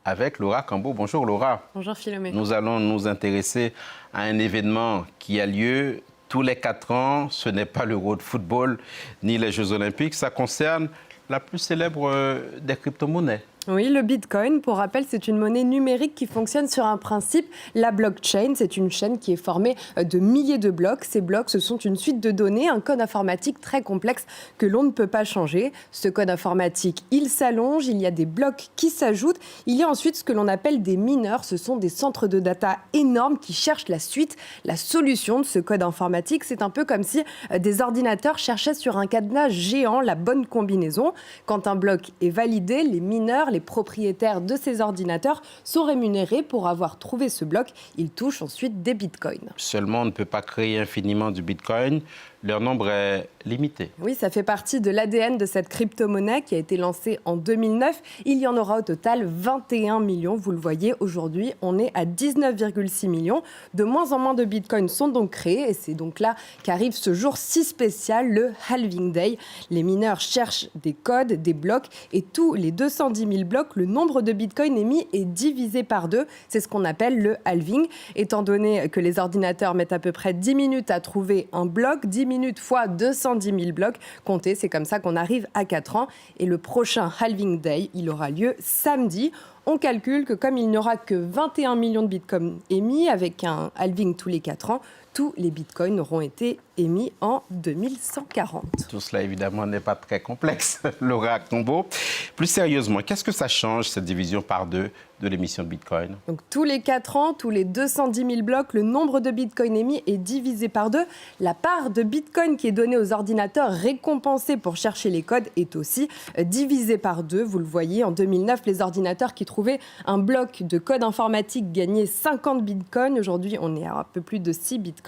avec Laura Cambo. Bonjour Laura. Bonjour Philomé. Nous allons nous intéresser à un événement qui a lieu tous les 4 ans. Ce n'est pas l'Euro de football ni les Jeux Olympiques. Ça concerne la plus célèbre des crypto-monnaies. Oui, le Bitcoin, pour rappel, c'est une monnaie numérique qui fonctionne sur un principe, la blockchain. C'est une chaîne qui est formée de milliers de blocs. Ces blocs, ce sont une suite de données, un code informatique très complexe que l'on ne peut pas changer. Ce code informatique, il s'allonge, il y a des blocs qui s'ajoutent. Il y a ensuite ce que l'on appelle des mineurs. Ce sont des centres de data énormes qui cherchent la suite, la solution de ce code informatique. C'est un peu comme si des ordinateurs cherchaient sur un cadenas géant la bonne combinaison. Quand un bloc est validé, les mineurs, les propriétaires de ces ordinateurs sont rémunérés pour avoir trouvé ce bloc. Ils touchent ensuite des bitcoins. Seulement, on ne peut pas créer infiniment du bitcoin. Leur nombre est limité. Oui, ça fait partie de l'ADN de cette crypto-monnaie qui a été lancée en 2009. Il y en aura au total 21 millions. Vous le voyez, aujourd'hui, on est à 19,6 millions. De moins en moins de bitcoins sont donc créés et c'est donc là qu'arrive ce jour si spécial, le Halving Day. Les mineurs cherchent des codes, des blocs et tous les 210 000 blocs, le nombre de bitcoins émis est divisé par 2. C'est ce qu'on appelle le halving. Étant donné que les ordinateurs mettent à peu près 10 minutes à trouver un bloc, 10 minutes fois 210 000 blocs, comptez, c'est comme ça qu'on arrive à 4 ans. Et le prochain Halving Day, il aura lieu samedi. On calcule que comme il n'y aura que 21 millions de bitcoins émis, avec un halving tous les 4 ans, tous les bitcoins auront été émis en 2140. Tout cela, évidemment, n'est pas très complexe, Laura Cambo. Plus sérieusement, qu'est-ce que ça change, cette division par 2 de l'émission de bitcoin? Donc, tous les 4 ans, tous les 210 000 blocs, le nombre de bitcoins émis est divisé par 2. La part de bitcoin qui est donnée aux ordinateurs récompensés pour chercher les codes est aussi divisée par 2. Vous le voyez, en 2009, les ordinateurs qui trouvaient un bloc de code informatique gagnaient 50 bitcoins. Aujourd'hui, on est à un peu plus de 6 bitcoins.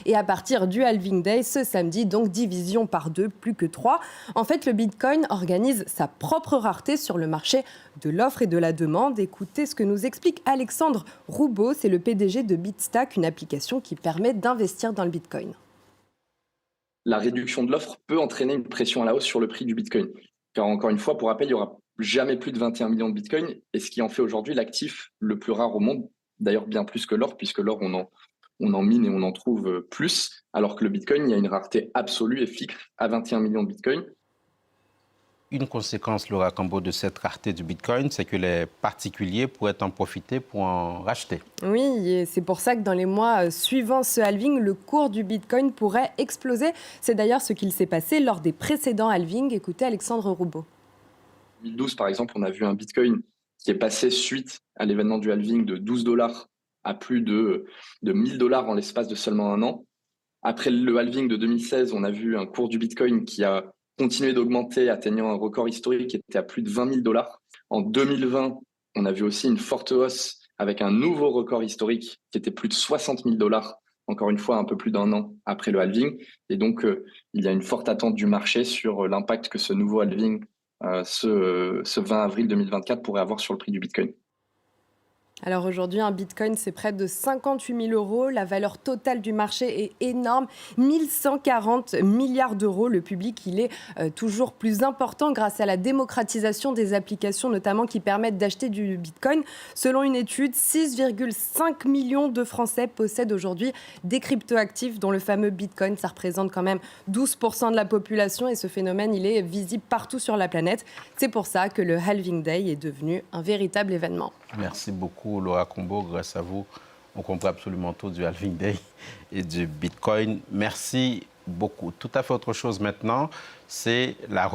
Et à partir du Halving Day, ce samedi, donc division par 2, plus que 3. En fait, le bitcoin organise sa propre rareté sur le marché de l'offre et de la demande. Écoutez ce que nous explique Alexandre Roubaud, c'est le PDG de Bitstack, une application qui permet d'investir dans le bitcoin. La réduction de l'offre peut entraîner une pression à la hausse sur le prix du bitcoin. Car encore une fois, pour rappel, il n'y aura jamais plus de 21 millions de bitcoins, et ce qui en fait aujourd'hui l'actif le plus rare au monde, d'ailleurs bien plus que l'or, puisque l'or, on en mine et on en trouve plus, alors que le bitcoin, il y a une rareté absolue et fixe à 21 millions de bitcoins. Une conséquence, Laura Cambo, de cette rareté du bitcoin, c'est que les particuliers pourraient en profiter pour en racheter. Oui, et c'est pour ça que dans les mois suivant ce halving, le cours du bitcoin pourrait exploser. C'est d'ailleurs ce qu'il s'est passé lors des précédents halvings. Écoutez Alexandre Roubaud. En 2012, par exemple, on a vu un bitcoin qui est passé suite à l'événement du halving de 12 $ à plus de 1000 $ en l'espace de seulement un an. Après le halving de 2016, on a vu un cours du bitcoin qui a continué d'augmenter, atteignant un record historique qui était à plus de 20 000 $. En 2020, on a vu aussi une forte hausse avec un nouveau record historique qui était plus de 60 000 $, encore une fois un peu plus d'un an après le halving. Et donc, il y a une forte attente du marché sur l'impact que ce nouveau halving, ce 20 avril 2024, pourrait avoir sur le prix du bitcoin. Alors aujourd'hui, un bitcoin, c'est près de 58 000 €. La valeur totale du marché est énorme, 1140 milliards d'euros. Le public, il est toujours plus important grâce à la démocratisation des applications, notamment qui permettent d'acheter du bitcoin. Selon une étude, 6,5 millions de Français possèdent aujourd'hui des cryptoactifs, dont le fameux bitcoin. Ça représente quand même 12% de la population et ce phénomène, il est visible partout sur la planète. C'est pour ça que le Halving Day est devenu un véritable événement. Merci beaucoup, Laura Cambo. Grâce à vous, on comprend absolument tout du Halving Day et du Bitcoin. Merci beaucoup. Tout à fait autre chose maintenant, c'est la